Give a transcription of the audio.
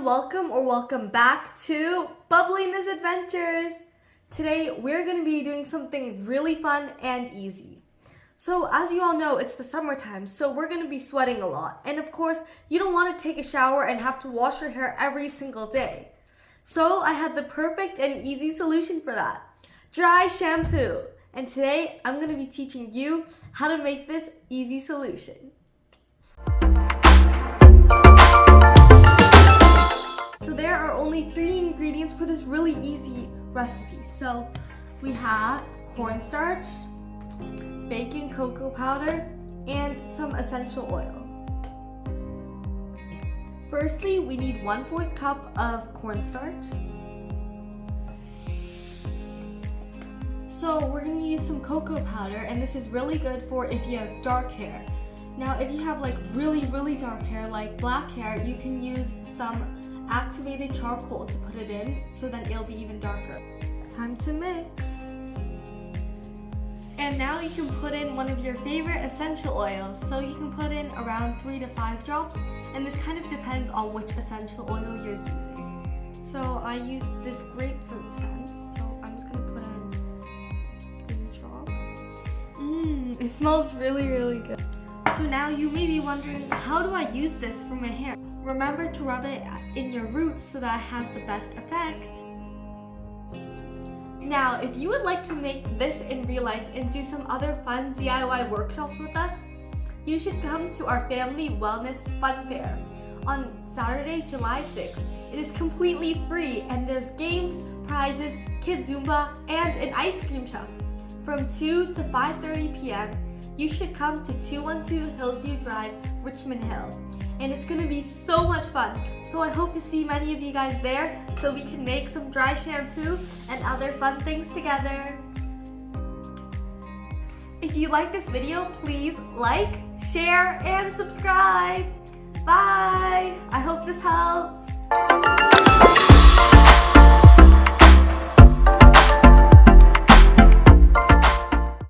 welcome back to Bubblelina's Adventures. Today we're going to be doing something really fun and easy. So as you all know, it's the summertime, so we're going to be sweating a lot. And of course, you don't want to take a shower and have to wash your hair every single day. So I had the perfect and easy solution for that. Dry shampoo. And today I'm going to be teaching you how to make this easy solution. So there are only 3 ingredients for this really easy recipe. So we have cornstarch, baking cocoa powder, and some essential oil. Firstly, we need 1/4 cup of cornstarch. So we're going to use some cocoa powder, and this is really good for if you have dark hair. Now if you have like really dark hair, like black hair, you can use some activated charcoal to put it in, so then it'll be even darker. Time to mix. And now you can put in one of your favorite essential oils. So you can put in around 3 to 5 drops, and this kind of depends on which essential oil you're using. So I use this grapefruit scent, so I'm just gonna put in 3 drops. It smells really good. So now you may be wondering, how do I use this for my hair? Remember to rub it in your roots so that it has the best effect. Now, if you would like to make this in real life and do some other fun DIY workshops with us, you should come to our Family Wellness Fun Fair on Saturday, July 6th. It is completely free, and there's games, prizes, kids Zumba, and an ice cream truck. From 2 to 5:30 p.m., you should come to 212 Hillsview Drive, Richmond Hill. And it's gonna be so much fun. So I hope to see many of you guys there so we can make some dry shampoo and other fun things together. If you like this video, please like, share, and subscribe. Bye! I hope this helps.